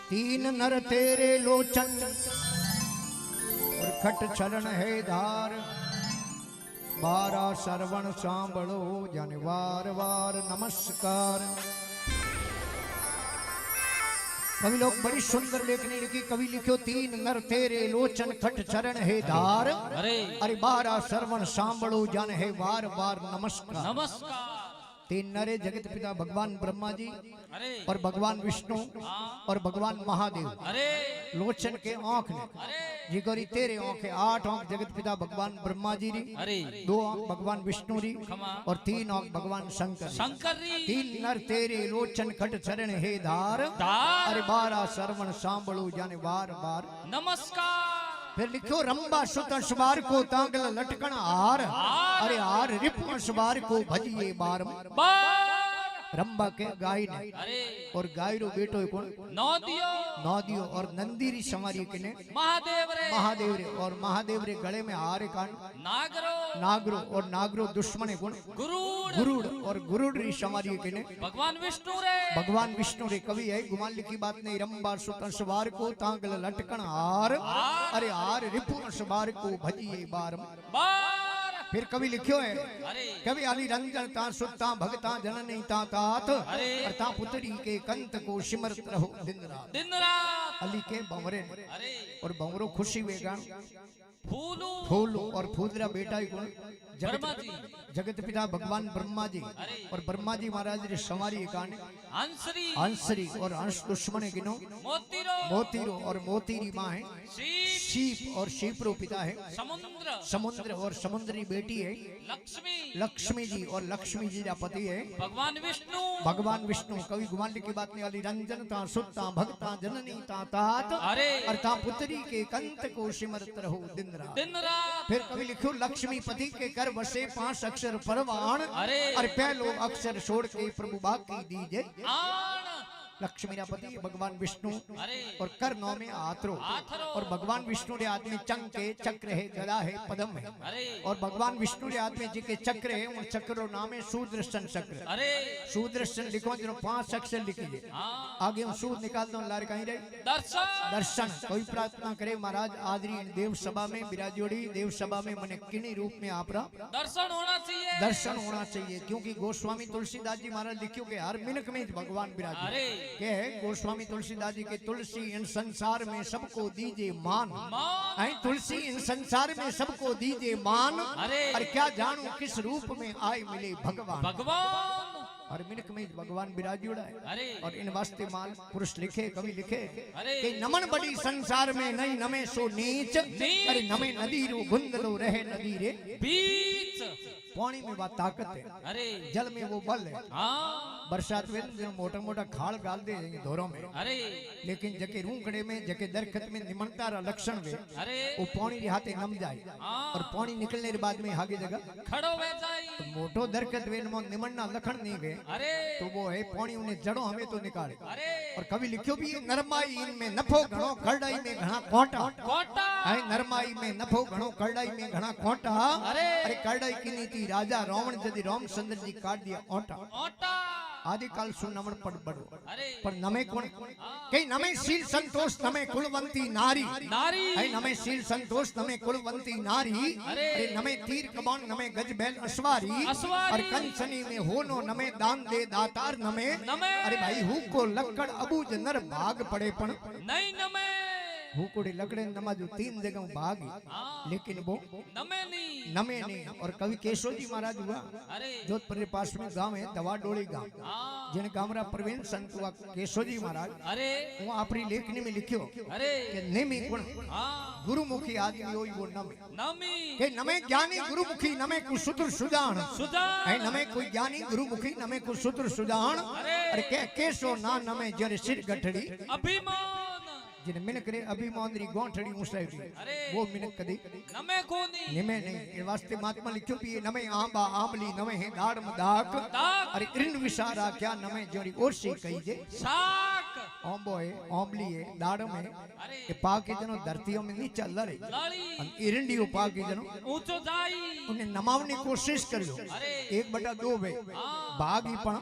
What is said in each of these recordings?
तीन नर तेरे लोचन और खट चरण है धार। 12 श्रवण सांभळो जाने वार वार नमस्कार। कवि लोग बड़ी सुंदर लेखनी लिखी। कवि लिखो तीन नर तेरे लोचन खट चरण है धार। अरे 12 श्रवण सांभळो जाने है वार वार नमस्कार। नमस्कार। तीन नरे जगत पिता भगवान ब्रह्मा जी और भगवान विष्णु और भगवान महादेव। लोचन के आंख ने जी गोरी तेरे आंख है। 8 आंख जगत पिता भगवान ब्रह्मा जी री, 2 आंख भगवान विष्णु री और 3 आंख भगवान शंकर। तीन नर तेरे लोचन खट चरण है धार। अरे 12 श्रवण सांभळो जाने वार वार नमस्कार। फिर लिखो रंबा सुत अशबार को तांगल लटकन हार। अरे हार रिपु अशबार को भजिए बार। रंबा के गाय ने और गाय रो बेटो कौन? नौदियो और नंदीरी समारी किने महादेव रे और महादेव रे गले में हार कान नागरो और नागरो दुश्मन कौन? गुरुड़ और गुरुड़ री समारी किने भगवान विष्णु रे। कवि है गुमान लिखी बात नहीं। रंबा सुत अशबार को तांगल लटकन हार। अरे हार रिपु अशबार को भजिए बार। फिर कवि लिखियो है कवि आली रंजन ता सुता भगता जननी ता तात। ता पुत्री के कंत को सिमरत रहो दिन रात। अली के बमरे और बमरो खुशी वेगा फूलू और फूदरा बेटा कौन? जगत पिता भगवान ब्रह्मा जी और ब्रह्मा जी महाराज रे सवारी कान हंसरी और हंस दुश्मन गिनो मोतीरो और मोतीरी माँ है शीप और शीप रो पिता है समुद्र और समुद्री बेटी है लक्ष्मी जी और लक्ष्मी जी का पति है भगवान विष्णु। कवि गुमान की बात नहीं वाली रंजन ता सुता भगता जननी ता तात। और ता पुत्री के कंत को सिमरत रहो दिन रात। फिर कवि लिखो लक्ष्मी पति के कर बसे 5 अक्षर परवान। और पहलो अक्षर छोड़ के प्रभु बाकी दीजे। लक्ष्मी का पति भगवान विष्णु और कर नौ में आथरो और भगवान विष्णु के हाथ में चंग के चक्र है गदा है पदम है। और भगवान विष्णु के हाथ में जी के चक्र है उन चक्रों नाम है सुदर्शन चक्र। सुदर्शन लिखो जो 5 अक्षर लिखिए आगे हम सूद निकाल दो लार कहीं रहे दर्शन। कोई प्रार्थना करे महाराज आदरी देव सभा में विराजोड़ी देव सभा में मने किन्हीं रूप में आप दर्शन होना चाहिए क्योंकि गोस्वामी तुलसीदास जी महाराज लिखियो के हर मिनक में भगवान विराज के गोस्वामी तुलसीदास जी के तुलसी इन संसार में सबको दीजिए मान। तुलसी इन संसार में सबको दीजिए मान। और क्या जानू किस रूप में आए मिले भगवान। और मिनक में भगवान विराजुड़ा है। और इन वास्ते माल पुरुष लिखे कवि लिखे कि नमन बड़ी संसार में नहीं नमे सो नीच। अरे नमे नदी रो गुंदलो रहे नदी रे बीच। पानी में वो ताकत है जल में वो बल है। बरसात में जो मोटा मोटा खाल गाल दे धोरों में लेकिन जके रूंगड़े में जके दरखत में निमनता रा लक्षण वे वो पानी रे हाथे नम जाए और पानी निकलने के बाद में आगे जगह खड़ो वे जाए। तो मोटो दरखत वे निमनना लक्षण नहीं वे तो वो है पानी उन्हें जड़ों हमें तो निकाले। और कभी लिखियो भी नरमाई इनमें नफो घणो करड़ाई में घना कोटा। नरमाई में नफो घणो करड़ाई में घना कोटा। अरे करड़ाई की नीति राजा रावण यदि रामचंद्र जी काट दिया ओटा आदि काल सुनमण पड़ बड़ो पर नमे कौन कई नमे शील संतोष नमे कुलवंती नारी नमे शील संतोष नमे कुलवंती नारी। अरे नमे तीर कमान नमे गज बैल अश्वारी। और कंचनी में होनो नमे दान दे दातार नमे। अरे भाई हु को लक्कड़ अबूज नर भाग पड़े पण नहीं नमे हुकुड़ी लकड़े नमाजू 3 जगह भाग लेकिन वो नमे नहीं। और कवि केशव जी महाराज हुआ जोधपुर के पास में गांव है दवा डोली गांव जिन गामरा प्रवीण संत हुआ केशव जी महाराज वो अपनी लेखनी में लिखियो कि नेमी गुण गुरुमुखी आदमी होई वो नमे के नमे ज्ञानी गुरुमुखी नमे को सूत्र सुजान नमे कोई ज्ञानी गुरुमुखी नमे को सूत्र सुजान। अरे के केशव ना नमे जरे सिर गठड़ी अभिमान जिन मिनक रे अभिमान री गोंठड़ी उसाई वो मिनक कदी नमे कोनी निमे नहीं। ये वास्ते महात्मा लिखियो भी नमे आंबा आंबली नमे है दाड़ मदाक। अरे इन विसारा क्या नमे जोरी ओरसी कही जे साक ओंबो है ओंबली है दाड़म है ये पाक जनो धरतीओ में नीचे लड़े अन इरंडी पाक जनो ऊंचो जाई उन्हें नमावनी कोशिश करियो 1/2 भाई भाग ही पण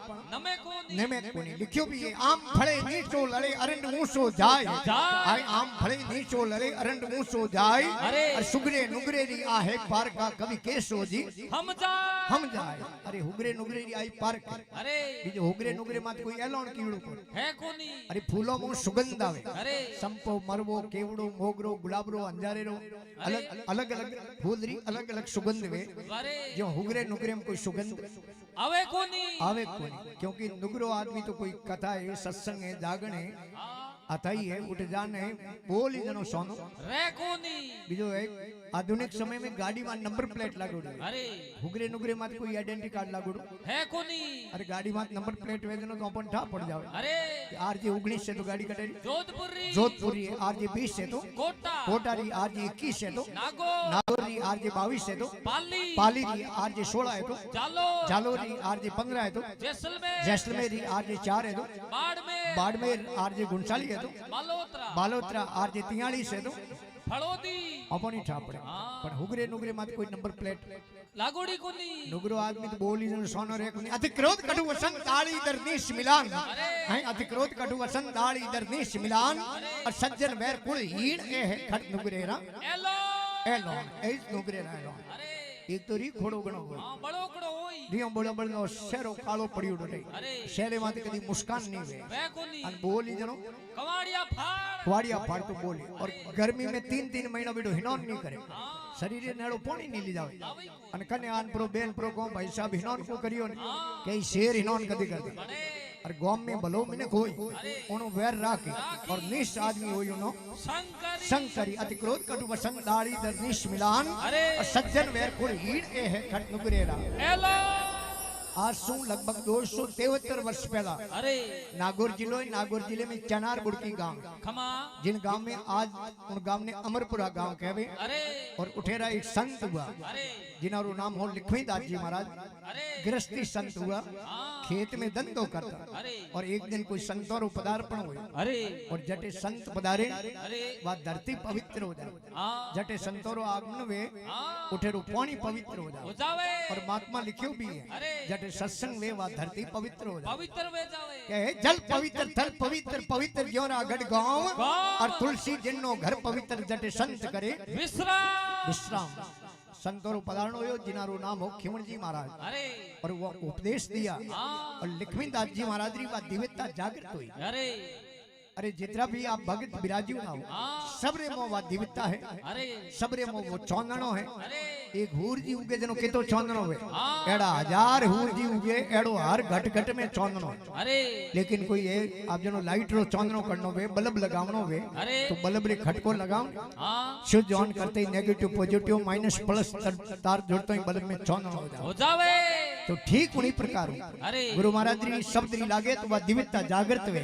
नमे कोनी लिखियो भी है आम फड़े नीचो लड़े अरंड ऊंचो जाए आई आम फड़े नीचो लड़े अरंड ऊंचो जाए और सुगरे नुगरे री आहे पार का कवि केसो जी हम जाए अरे हुगरे नुगरे री आई पार अरे बीजो हुगरे नुगरे मात कोई एलोन कीड़ो है कोनी अरे फूलों में सुगंध आवे अरे संपो मरवो केवड़ो मोगरो गुलाबरो अंजारेरो अलग अलग अलग फूलरी अलग अलग सुगंध वे जो हुगरे नुगरे में कोई सुगंध आवे कोनी क्योंकि नुगरो आदमी तो कोई कथा है सत्संग है जागरण है अथाई है उठ जाने बोली जनो सोनो रे कोनी बीजो एक आधुनिक समय में गाड़ी में नंबर प्लेट लागोड़ो अरे हुगरे नुगरे मात कोई आइडेंटिटी कार्ड लागोड़ो है कोनी अरे गाड़ी में नंबर प्लेट वेजनो तो अपन ठा पड़ जावे अरे आरजे 19 से तो गाड़ी कटेरी जोधपुरी आरजे 20 से तो कोटा री आरजे 21 से तो नागौर री आरजे 22 से तो पाली री आरजे 16 है तो जालोर री आरजे 15 है तो जैसलमेर री आरजे 4 है तो बाड़मेर आरजे 39 है तो बालोतरा आरजे 43 है तो फड़ोदी अपनी ठापड़े पर हुगरे नुगरे मात कोई नंबर प्लेट लागोड़ी कोनी नुगरो आदमी तो बोली जन सोनो रे कोनी अति क्रोध कटु वसन दाड़ी दरनीश मिलान है अति क्रोध कटु वसन दाड़ी दरनीश मिलान और सज्जन वैर कुल हीण ए है खट नुगरे रा एलो ए नुगरे रा एलो एक तो री खोड़ो गणो हां बड़ो गणो होई दियो बड़ो बड़ो शेरो कालो पड़ियो डटे शेरे माते कदी मुस्कान नहीं वे कोनी अन बोली जनो कवाड़िया फाड़ तो बोली और गर्मी में 3-3 महीना बेडो हिनौन नहीं करे शरीर नेड़ो पानी नहीं ली जावे अन कने आन प्रो बेन प्रो को भाई साहब हिनौन को करियो ने कई शेर हिनौन कदी कर दे और गांव में भलो मिने कोई उनो वैर राखे और निश आदमी होई उनो शंकरी अति क्रोध कटु वसन दाड़ी दरनीश मिलान और सज्जन वैर कुल हीड़ ए है खट नुगरेरा एलो आज सु लगभग 273 वर्ष पहला अरे नागौर जिले में चनार बुड़की गांव जिन गांव में आज उन गांव ने अमरपुरा गांव कहवे अरे और उठेरा एक संत हुआ जिनारो नाम हो लक्ष्मीदास जी महाराज गृहस्थी संत हुआ खेत में धंधो करता और एक दिन कोई संतों पदार्पण हुए अरे और जटे संत पधारे वह धरती पवित्र हो जाए जटे संतों आगमन वे उठेरो पानी पवित्र हो जाए और महात्मा लिखियो भी है जटे सत्संग वे वह धरती पवित्र हो जाए कहे जल पवित्र थल पवित्र पवित्र ज्योरा गढ़ गांव और तुलसी जिन्नो घर पवित्र जटे संत करे विश्राम संतों पधारण हो जिनारो नाम हो खिमण जी महाराज और वो उपदेश दिया और लक्ष्मीदास जी महाराज री बात दिव्यता जागृत हुई अरे जितना भी आप भगत विराजी ना हो सबरे मो वा दिव्यता है सबरे मो वो चौंदनो है एक हूर जी उगे जनो केतो चौंदनो है एड़ा 1000 हूर जी उगे एड़ो हर घट घट में चौंदनो अरे लेकिन कोई है आप जनो लाइट रो चौंदनो करनो वे बल्ब लगावनो वे तो बल्ब रे खटको लगाओ स्विच ऑन करते ही नेगेटिव पॉजिटिव माइनस प्लस तार जोड़ते ही बल्ब में चौंदनो हो जावे तो ठीक उन्हीं प्रकार गुरु महाराज जी शब्द री लागे तो वह दिव्यता जागृत वे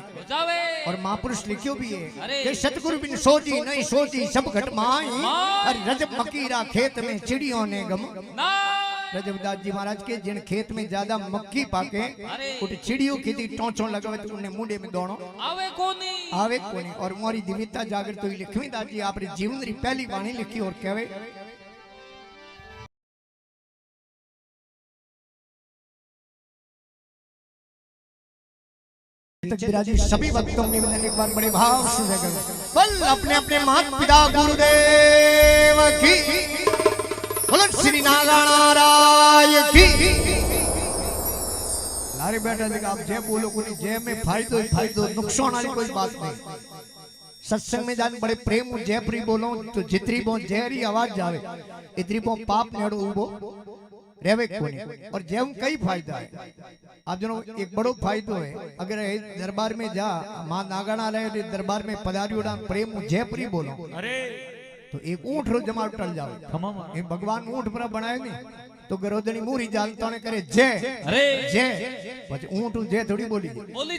और महापुरुष लिखियो भी है कि सतगुरु बिन सोची नहीं सोची सब घट माई और रजब मकीरा खेत में चिड़ियों ने गम रजबदास जी महाराज के जिन खेत में ज्यादा मक्की पाके उठ चिड़ियों की टोंचों लगावे तो उन्हें मुंडे में दौड़ो आवे कोनी और मोरी दिव्यता जागृत हुई लक्ष्मीदास जी आपरे जीवन री पहली वाणी लिखी और कहवे विराजी सभी भक्तों ने एक बार बड़े भाव से बल अपने अपने माता पिता गुरुदेव की बोलो श्री नारायण की लारे बेटा देखा आप जय बोलो कोई जय में फायदो नुकसान वाली कोई बात नहीं सत्संग में जान बड़े प्रेम जय प्री बोलो तो जितरी बो जयरी आवाज जावे इतरी बो पाप नेड़ो उबो रेवे कोनी और जय कई फायदा है आप जनो एक बड़ो फायदो है अगर दरबार में जा मां नागणा रहे दरबार में पधारी उड़ान प्रेम जयपुरी बोलो अरे तो एक ऊंट रो जमा टल जाओ भगवान ऊंट पर बनाएंगे तो गरोदनी मूरी जाल तो ने करे जे अरे जे પછી ऊंट जे थोड़ी बोली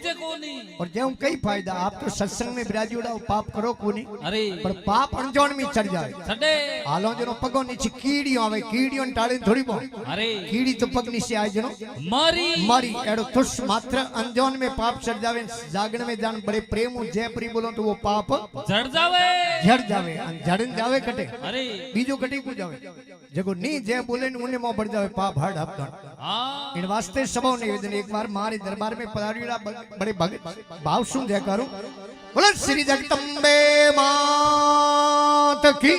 जे कोनी और जे हम कई फायदा आप तो सत्संग में बिराजी उड़ा पाप करो कोनी अरे पर पाप अनजान में चढ़ जाए छडे हालो जनो पगो नीचे कीड़ी आवे कीड़ियों टाळे थोड़ी बो अरे कीड़ी तो पग नीचे आए जनो मारी मारी एड़ो तुस मात्र अनजान में पाप चढ़ जावे जागण में जान बड़े प्रेम जय प्री बोलो तो वो पाप झड़ जावे झड़न जावे कटे अरे बीजो कटी को जावे जगो नी जय बोले ने उने मो बढ़ जावे पाप हड़ हपन हां इन वास्ते सबो निवेदन एक बार मारे दरबार में पधारीड़ा बड़े भाव सुन जय करूं बोले श्री जगदम्बे मात की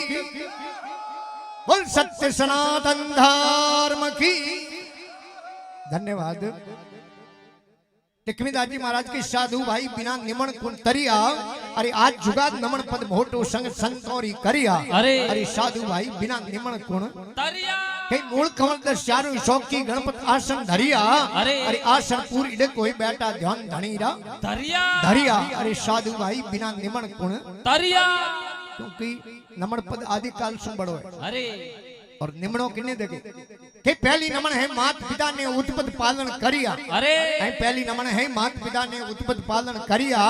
बोल सत्य सनातन धर्म की धन्यवाद टिकमीदास जी महाराज के साधु भाई बिना निमण कुन तरिया अरे आज जुगाद नमन पद मोटो संग संतोरी करिया अरे साधु भाई बिना निमण कुन तरिया के मूल कमल द चारों शौकी गणपत आसन धरिया अरे आसन पूरी इडे कोई बैठा ध्यान धनीरा धरिया अरे साधु भाई बिना निमण कुन तरिया क्योंकि नमन पद आदि काल से बड़ो है अरे और निमणो किने देखे के पहली नमन है मात पिता ने उत्पत्ति पालन करिया अरे पहली नमन है मात पिता ने उत्पत्ति पालन करिया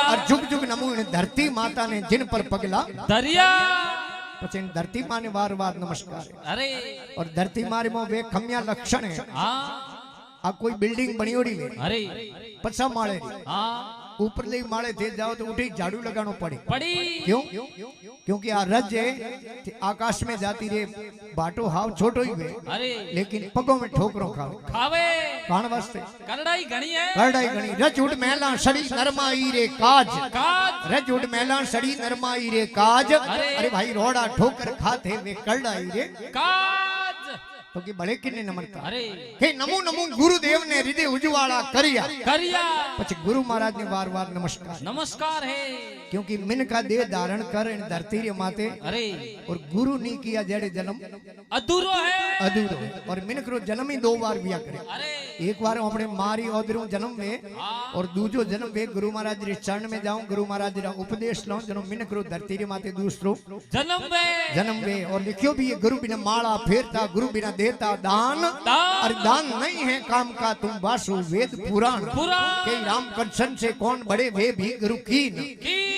और जुग जुग नमो धरती माता ने जिन पर पगला दरिया પછી ધરતી માને વાર વાર નમસ્કાર अरे और धरती मारे में वे खमिया लक्षण है हां आ कोई बिल्डिंग बनियोड़ी है अरे पछा माळे हां ऊपर ले माळे थे जाओ तो उठी झाड़ू लगानो पड़ी क्यों क्योंकि आ रज है आकाश में जाती रे बाटो हाव छोटो ही वे अरे लेकिन पगों में ठोकरों खावे कान वास्ते करड़ाई घणी है करड़ाई घणी रज उड़ मेला सड़ी नरमाई रे काज रज उड़ मेला सड़ी नरमाई रे काज अरे भाई रोड़ा ठोकर खाते वे करड़ाई रे काज तो कि बड़े किन्ने नमनता अरे हे नमो नमो गुरुदेव ने हृदय उजवाड़ा करिया પછી गुरु महाराज ने बार बार नमस्कार है क्योंकि मिन का देह धारण कर इन धरती रे माते अरे और गुरु नहीं किया जड़े जन्म अधूरो है और मिन करो जन्म ही 2 बार बिया करे अरे एक बार अपने मारी ओदरू जन्म में और दूजो जन्म में गुरु महाराज रे चरण में जाऊं गुरु महाराज रा उपदेश लो जन्म मिन करो धरती रे माते दूसरो जन्म में और लिखियो भी ये गुरु बिना माला फेरता गुरु बिना देता दान और दान नहीं है काम का तुम वासु वेद पुराण कई राम कृष्ण से कौन बड़े वे भी गुरु कीन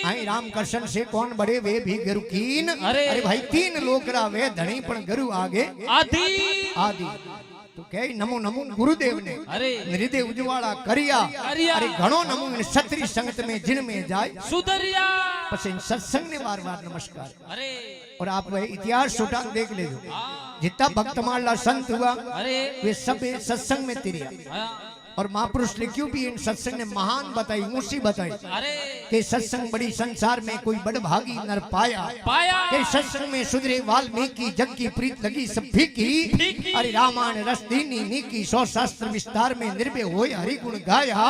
आई राम कृष्ण से कौन बड़े वे भी गुरु कीन अरे भाई 3 लोकरा वे धनी पण गुरु आगे आदि तो कहे नमो नमो गुरुदेव ने हृदय उजवाड़ा करिया अरे घणो नमो क्षत्रिय संगत में जिन में जाए सुधरिया પછી सत्संग ने बार बार नमस्कार अरे और आप वह इतिहास छोटा देख ले जितना भक्तमाला संत हुआ वे सब सत्संग में तिरिया और महापुरुष लिखियो भी इन सत्संग ने महान बताई ऊंची बताई कि सत्संग बड़ी संसार में कोई बड़ भागी नर पाया कि सत्संग में सुधरे वाल्मीकि जग की प्रीत लगी सब फीकी अरे रामायण रस दीनी नीकी 100 शास्त्र विस्तार में निर्भय होए हरि गुण गाया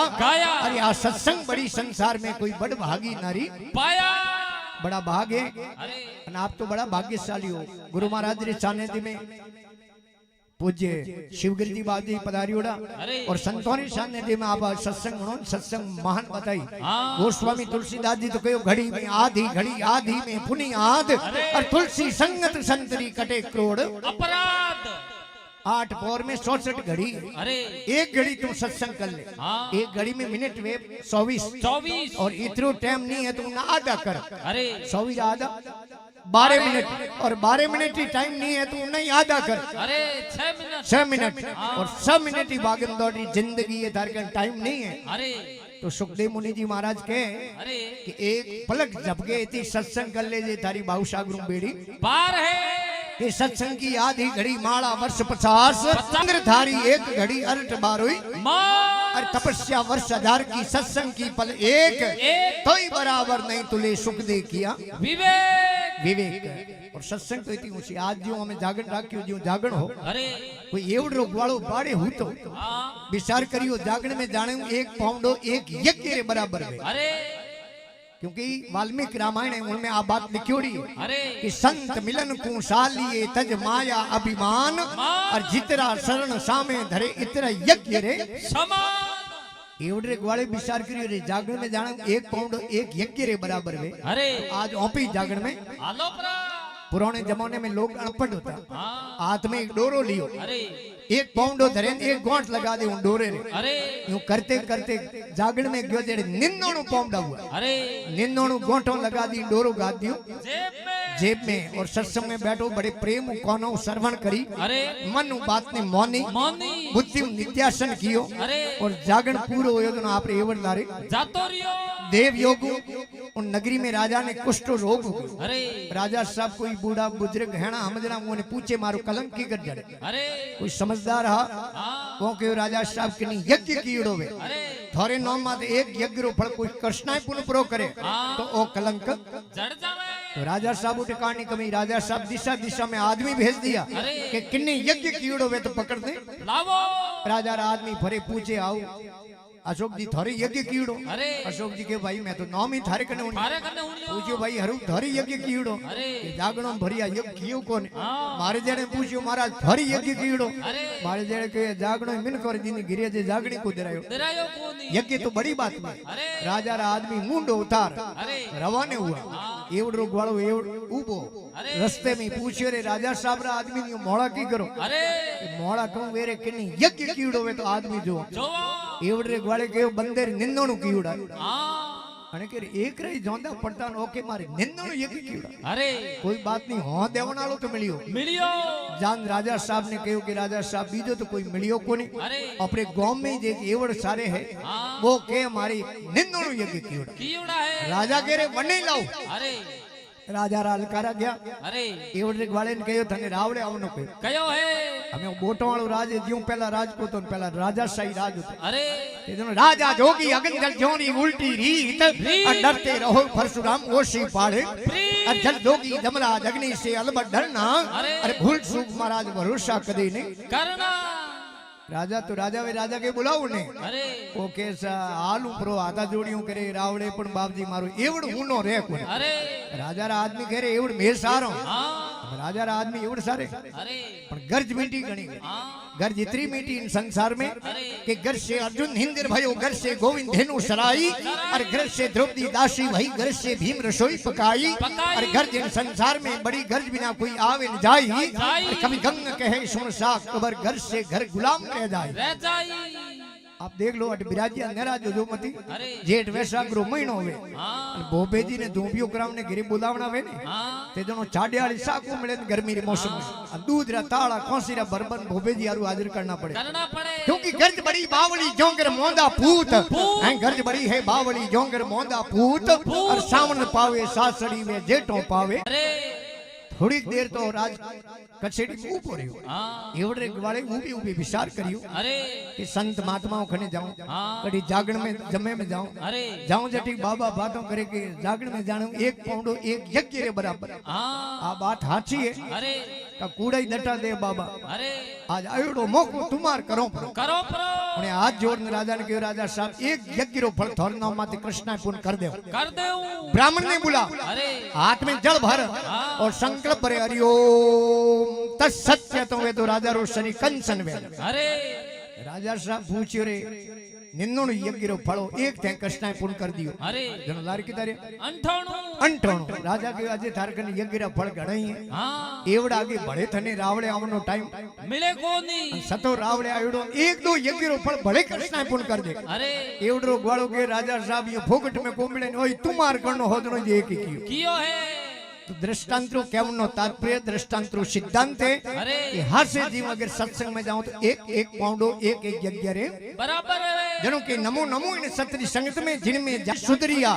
अरे आ सत्संग बड़ी संसार में कोई बड़ भागी नारी पाया बड़ा भाग है आप तो बड़ा भाग्यशाली हो गुरु महाराज रे सानिध्य में पूज्य शिवगिरी जी बाबा जी पधारियोड़ा और संतों सानिध्य में आप सत्संग महान बताई गोस्वामी तुलसीदास जी तो कहो घड़ी में आधी में पुनि आध और तुलसी संगत संतरी कटे क्रोड़ अपराध 8 पौर में 64 घड़ी अरे एक घड़ी तुम सत्संग कर ले एक घड़ी में मिनट वे 24 और इतनो टाइम नहीं है तुम ना आधा कर अरे 24 आधा 12 मिनट और 12 मिनट ही टाइम नहीं है तुम नहीं आधा कर अरे 6 मिनट और 6 मिनट ही भागम दौड़ी जिंदगी है तार का टाइम नहीं है अरे तो सुखदेव मुनि जी महाराज के कि एक पलक झपके इतनी सत्संग कर ले जे तारी बाहुशागुरु बेड़ी पार है कि सत्संग की आधी घड़ी माला वर्ष 50 चंद्र धारी एक घड़ी अर्थ 12 और तपस्या वर्ष 1000 की सत्संग की पल एक तो ही बराबर नहीं तुले सुख दे किया विवेक और सत्संग तो इतनी ऊंची आज जो हमें जागरण राख्यो जो जागरण हो अरे कोई एवडो ग्वालो बाड़े हूं तो विचार करियो जागरण में जाने 1 पाउंडो 1 यज्ञ रे बराबर है अरे क्योंकि वाल्मीकि रामायण है उनमें आ बात लिखियोड़ी कि संत मिलन को सालिए तज माया अभिमान और जितरा शरण सामे धरे इतरा यज्ञ रे समान एवडे ग्वाले विचार करियो रे जागरण में जाने 1 पाउंड 1 यज्ञ रे बराबर है अरे आज ओपी जागरण में आलो पुराने जमाने में लोग अनपढ़ होता, हाँ। हाथ में एक डोरो लियो, अरे एक पाउंडो धरे एक गोंठ लगा दे उन डोरे रे। अरे यूं करते करते जागण में गयो जेड़े 99 पाउंडा हुआ, अरे 99 गोंठों लगा दी, डोरो गाद दियो जेब में जेब में, और सत्संग में बैठो बड़े प्रेम कोनो श्रवण करी, अरे मन बात ने मौनी मौनी बुद्धि नित्यासन कियो, अरे और जागरण पूरो होयो तो आप एवं लारे जातो रियो देव योग। उन नगरी में राजा ने कुष्ठ रोग हो गयो। अरे राजा साहब कोई बूढ़ा बुजुर्ग है ना हमजना मुने पूछे मारो कलंक की कर जड़े, अरे कोई समझदार हा हाँ। वो के राजा साहब के नहीं यज्ञ कीड़ो वे अरे थोरे नाम माते एक यज्ञ रो फल कोई कृष्णाय पुन प्रो करे हाँ। तो ओ कलंक। जड़ जावे तो राजा साहब उठे कहानी कमी, राजा साहब दिशा दिशा में आदमी भेज दिया अरे कि किन्ने यज्ञ कीड़ो वे तो पकड़ दे। लावो राजा रा आदमी फरे पूछे आओ अशोक जी थारे यज्ञ कीड़ो। अरे अशोक जी के भाई मैं तो नाम ही थारे कने थारे कने हुनियो पूछ्यो भाई हरू थारे यज्ञ कीड़ो, अरे ये जागणो भरिया यज्ञ कियो कोने। हाँ। मारे जेने पूछ्यो महाराज थारे यज्ञ कीड़ो, अरे मारे जेने के जागणो मिन कर दीनी गिरे जे जागणी को दरायो दरायो कोनी यज्ञ तो बड़ी बात में। अरे राजा रा आदमी मुंडो उतार अरे रवाने हुआ, एवड़ो ग्वालो एवड़ उबो अरे रस्ते में पूछ्यो रे राजा साहब रा आदमी नी मोड़ा की करो, अरे मोड़ा कहूं वेरे किन्नी यज्ञ कीड़ो वे तो आदमी जो जोवा एवड़े ग्वाले के बंदेर निंदणु कीड़ा हाँ અને કે એક રહી જોંદા પડતા ઓકે મારી નિંદણો એક કીડા अरे કોઈ बात नहीं हो देवनालो तो मिलियो मिलियो जान राजा साहब ने कहो कि राजा साहब बीजो तो कोई मिलियो कोनी अरे अपने गांव में जे एवड़ सारे है हाँ। वो के मारी निंदणो एक कीड़ा कीड़ा है राजा के रे वने लाओ। अरे राजा रा अलकारा गया अरे एवड़ वाले ने कहो तने रावड़े आवनो कहो कयो है हमें बोटो वालो राज ज्यों पहला राजपूत और पहला राजा शाही राज होता अरे ये दोनों राजा जोगी अगंजल जोनी उल्टी रीत और डरते रहो परशुराम ओशी पाड़े और जल जोगी जमला जगनी से अलबट डरना अरे भूल चूक महाराज भरोसा कदे नहीं करना राजा तो राजा वे राजा के बुलाओ ने अरे वो कैसा आलू प्रो आधा जोड़ियों करे रावड़े पण बापजी मारो एवड़ ऊनो रे कोने अरे राजा रा आदमी कह रे एवड़ मेर सारो हाँ राजा रा आदमी एवड़ सारे अरे पण गर्ज मीठी गणी हाँ गर्ज इतनी मीठी इन संसार में अरे कि घर से अर्जुन हिंदिर भयो, घर से गोविंद धेनु सराई, और घर से द्रौपदी दासी वही, घर से भीम रसोई पकाई, और घर जिन संसार में बड़ी गर्ज बिना कोई आवे न जाई, और कभी गंग कहे सुन सा कबर, घर से घर गुलाम रह जाई। आप देख लो अट बिराजी अंधेरा जो मती जेठ वैसा ग्रो महीनो हुए बोबे जी ने धूपियो कराव ने घरे बुलावना वे ने ते दोनों चाडियाली साकू मिले गर्मी रे मौसम में दूध रा ताड़ा खोसी रा बरबन बोबे जी आरु हाजिर करना पड़े क्योंकि गर्ज बड़ी बावली जोंगर मोंदा पूत है, गर्ज बड़ी है बावली जोंगर मोंदा पूत, और सावन पावे सासड़ी में जेठों पावे। थोड़ी देर तो राज कचेरी में ऊपर रहो एवड़े वाले ऊबी ऊबी विचार करियो कि संत महात्माओं खने जाऊं कड़ी जागण में जमे में जाऊं जाऊं जटी बाबा बातों करे कि जागण में जाऊं एक पाउंडो एक यज्ञ रे बराबर आ बात हाची है का कूड़ा ही डटा दे बाबा आज आयोड़ो मोको तुम्हार करो उन्हें हाथ जोड़ने राजा ने कहो राजा साहब एक यज्ञ रो फल थोर नाम माते कृष्णा पूर्ण कर दे ब्राह्मण ने बोला हाथ में जल भर और संकल्प भरे हरिओम तत्सत्य तो वे तो राजा रो शनि कंचन वे राजा साहब पूछ्यो रे निन्नोण यज्ञ रो फलो एक थे कृष्णा पूर्ण कर दियो जनो लार की तारे अंठाणु राजा के अजे थार कने यज्ञ रा फल घणाई है एवड़ा आगे बड़े थने रावड़े आवनो टाइम मिले कोनी सतो रावड़े आयोडो एक दो यज्ञ रो फल बड़े कृष्णा पूर्ण कर दे एवड़ो ग्वालो के राजा साहब ये फोकट में को मिले ओय तुम्हार करनो होदनो जे एक कियो है। दृष्टांतरो केवनो तात्पर्य दृष्टांतरो सिद्धांत है कि हर से जीव अगर सत्संग में जाऊं तो एक एक पाउंडो एक एक यज्ञ रे बराबर है जनो के नमो नमो इन सतरी संगत में जिनमें सुधरिया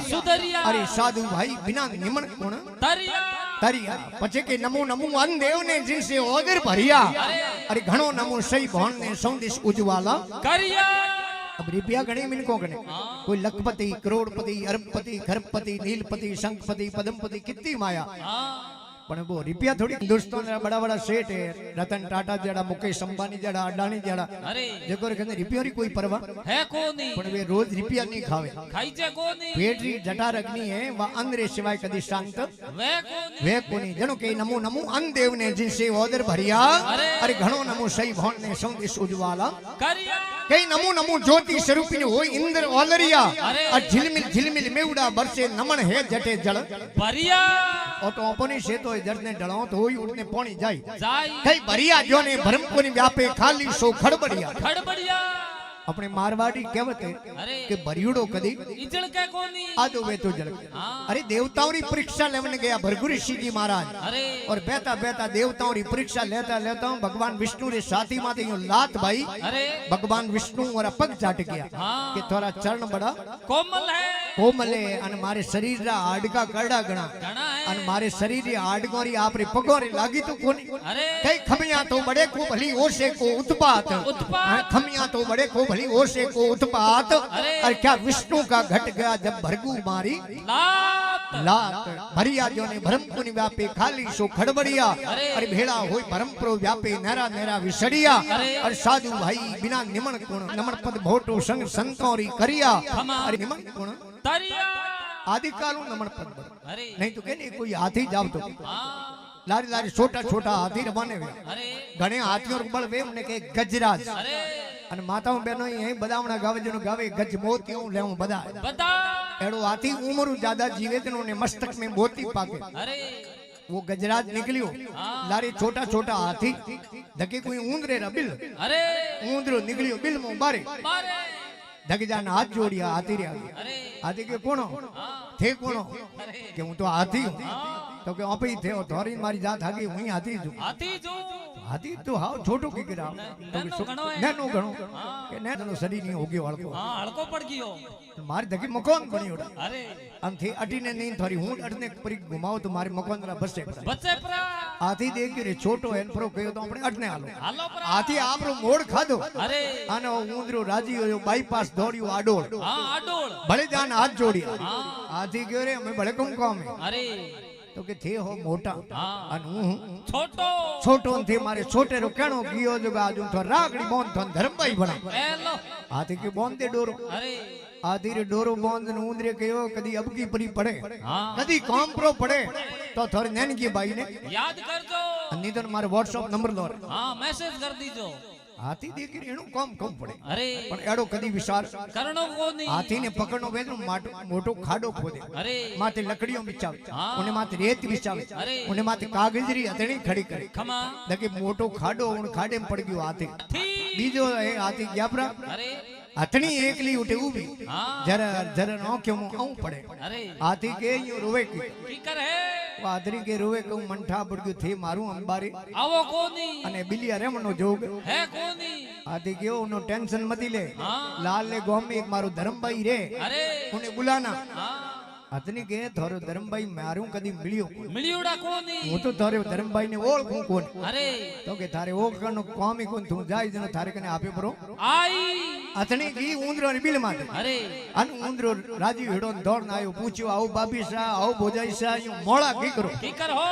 अरे साधु भाई बिना निमन गुण तरिया पछे के नमो नमो अन देव ने जिनसे ओदर भरिया अरे घणो नमो सही भवन ने सौंदिश उज्वाला करिया। अब रुपया गणे मिनको गणे कोई लखपति करोड़पति अरबपति खरबपति नीलपति शंखपति पद्मपति कितनी माया पण वो रुपया थोड़ी हिंदुस्तान बड़ा बड़ा सेठ है रतन टाटा जड़ा मुकेश अंबानी जड़ा अडानी जड़ा जेको रे कहंदे रुपया री कोई परवाह है कोनी पण वे रोज रुपया नहीं खावे खाई जे कोनी पेट री जटा रखनी है वा अंदरे सिवाय कदी शांत वे कोनी जनो के नमो नमो अन देव ने जिनसे ओदर भरिया अरे घणो नमो सही भवन ने सौंदिश उज्वाला करिया कई नमो नमो ज्योति स्वरूपिणी हो इंद्र ओलरिया अरे। और झिलमिल झिलमिल मेवड़ा बरसे नमन है जटे जल भरिया और तो अपनी से तो जरने डलाओ तो होई उठने पानी जाई जाई कई भरिया जो ने भरमपुरी व्यापे खाली सो खड़बड़िया खड़बड़िया अपने मारवाड़ी कहवत है अरे कि भरियोड़ो कदी इजड़ के कोनी आदो वे तो जल हाँ। अरे देवताओं की परीक्षा लेने गया भरगुरी जी महाराज अरे और बेहता बेहता देवताओं की परीक्षा लेता लेता हूँ भगवान विष्णु रे साथी माते यूं लात भाई अरे भगवान विष्णु और पग चाट गया हाँ। कि थोड़ा चरण बड़ा कोमल है कोमले अन मारे शरीर रा हाडका करड़ा गणा घना है अन मारे शरीर री हाडकोरी आपरे पगोरी लागी तो कोनी अरे कई खमिया तो बड़े को भली ओसे को उत्पात उत्पात। हाँ, खमिया तो बड़े को भली ओसे को उत्पात अरे। और क्या विष्णु का घट गया जब भरगू मारी लात लात भरिया जो ने भरमपुनी व्यापे खाली सो खड़बड़िया अरे। अरे भेड़ा होई परमपुरो व्यापे नेरा नेरा विसड़िया अरे। और साधु भाई बिना निमन गुण नमन पद भोटो संग संतोरी करिया खमा। अरे निमन गुण तरिया आदिकाल नमन पद बन। अरे नहीं तो कहने कोई हाथी जाव तो हाँ लारी लारी छोटा छोटा हाथी रवाने वे अरे घणे हाथियों बल वे उन्हें के गजराज अरे અને માતાઓ બહેનો અહીં બદાવણા ગાવે જેનો ગાવે ગજ મોતીઓ લેવું બદા बता એડો હાથી ઉમરું જ્યાદા જીવે તેનો ને મસ્તક में मोती पाके अरे वो गजराज निकलियो लारे छोटा छोटा हाथी धके कोई ऊंदरे रबिल अरे ऊंदरो निकलियो बिल मो बारे मारे धके जान हाथ जोड़िया हाथी रे आगे अरे हाथी के कोणो थे कोणो अरे के हूं तो हाथी हूं तो के अपई थे धोरी मारी जात हागी हुई हाथी जो हाथी जो हाथी तो हाव छोटो की गिरा नैनो घणो है। नैनो घणो के नैनो शरीर नहीं होगी वाળકો हाँ हड़को पड़ गयो मारी धके मकान बनियो अरे आम थी अटीने नहीं थोड़ी हूं अडने परी घुमाओ तो मारी मकान रा बसे बच्चे परा हाथी देख के रे छोटो एन परो कयो तो अपने अडने हालो हालो परा हाथी आपरो मोड़ खाधो अरे आने ऊंदरो राजी होयो बाईपास दौड़ियो आडोळ हाँ आडोल भले जान हाथ जोड़ी हाँ हाथी कयो रे हमें भले कम काम है अरे तो के थे हो मोटा हाँ अन हूं छोटो छोटो थे मारे छोटे रो कहणो गियो जो आजू तो रागड़ी बोंद तो धर्मबाई बना एलो हाथी के बोंद दे डोरो अरे हाथी रे डोरो बोंद न ऊंदरे कयो कदी अब की परी पड़े हाँ कदी काम प्रो पड़े तो थोड़ी नैन की बाई ने याद कर जो नहीं तो मारे व्हाट्सएप नंबर लो हाँ मैसेज कर दीजो हाथी देख रे एनु काम कम पड़े अरे पण एडो कदी विचार करणो कोनी हाथी ने पकड़नो वेदनो मोटो खाडो खोदे अरे माथे लकड़ियों बिछावे हाँ। उन्हें माथे रेत बिछावे अरे। उन्हें माथे कागजरी हथणी खड़ी करे खमा दके मोटो खाडो उन खाडे में पड़ गयो हाथी थी बीजो है हाथी ग्यापरा अरे हथणी एकली उठे उभी हाँ जरा जरा नौक्यो मो आऊं पड़े अरे हाथी के यूं रोवे की की कर है वादरी के रोवे को मंठा पड़ गयो थे मारू अंबारे आवो कोनी अने बिलिया रेमनो जोग है कोनी हाथी क्यों उन्हों टेंशन मती ले हाँ लाल ले गांव में एक मारो धर्मभाई रे अरे उन्हें बुलाना हाँ हथनी के थारो धर्मभाई मारू कदी मिलियो मिलियोड़ा कोनी હું તો તારે ધર્મભાઈ ને ઓળખું કોણ अरे તો કે તારે ઓળખવાનો કામ ઈ કોણ તું જાય જનો થારે કને આપે પરો आई અથણી કી ઉંદરો ની બિલ માટે अरे અન ઉંદરો રાજી હેડો દોડ ના આયો પૂછ્યો આવો બાબી સા આવો ભોજાઈ સા યું મોળા કી કરો की कर हो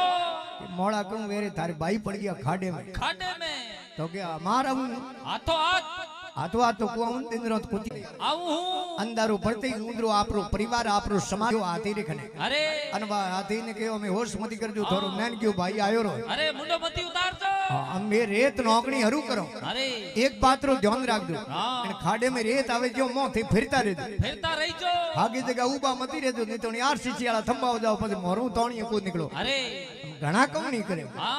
મોળા કહું વેરે તારે ભાઈ પડ ગયા ખાડે में खाडे में તો કે અમારા हाथों हाथ હાથો હાથો કુવા ઉંદરો કુતી आऊ हूँ અંધારો પડતે ઉંદરો આપણો પરિવાર આપણો સમાજ હાથી રે કને अरे અન હાથી ને કયો અમે હોશ મતી કરજો થોરો મેન કયો ભાઈ આયો રો अरे मुंडो मती उतार दो અમે રેત નોકણી હરુ કરો अरे एक बात रो ध्यान राख दो हाँ અને ખાડે में रेत आवे जो मों थी फिरता रहे फिरता रही जो आगे जगह उबा मती रहे नहीं तो यार सीसी वाला थंबा हो जाओ પછી મોરું તોણીએ કોઈ નીકળો अरे ઘણા કમ નહીં કરે हाँ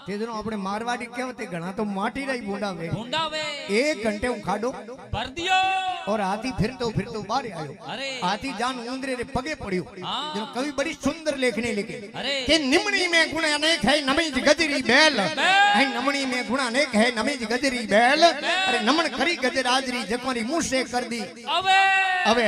તે જનો આપણે મારવાડી કહેવતે ઘણા તો માટી રહી બુંડાવે मुंडा वे 1 घंटे હું ખાડો भर दियो और हाथी फिरतो फिरतो बाहर आयो अरे हाथी जान उंदरे रे पगे पड़ियो हाँ जो कवि बड़ी सुंदर लेखनी लिखी अरे कि निमणी में गुण अनेक है नमीज गजरी बैल है नमणी में गुण अनेक है नमीज गजरी बैल अरे नमन करी गजराजरी जकोरी मुंह से कर दी अवे अवे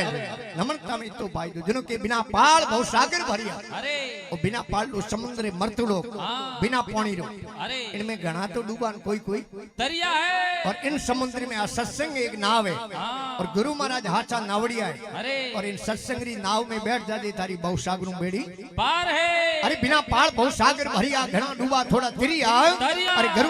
नमनता में तो भाई दो जिनों के बिना पाल बहु सागर भरिया अरे और बिना पाल लो समुद्र मरतुड़ो हाँ बिना पानी रो अरे इनमें घना तो डूबा कोई कोई दरिया है और इन समुद्र में सत्संग एक नाव है हाँ और गुरु महाराज हाचा नावड़िया है अरे और इन सत्संगरी नाव में बैठ जाती तारी बहु सागरों बेड़ी पार है अरे बिना पाल बहु सागर भरिया घना डूबा थोड़ा तिरिया दरिया। अरे गुरु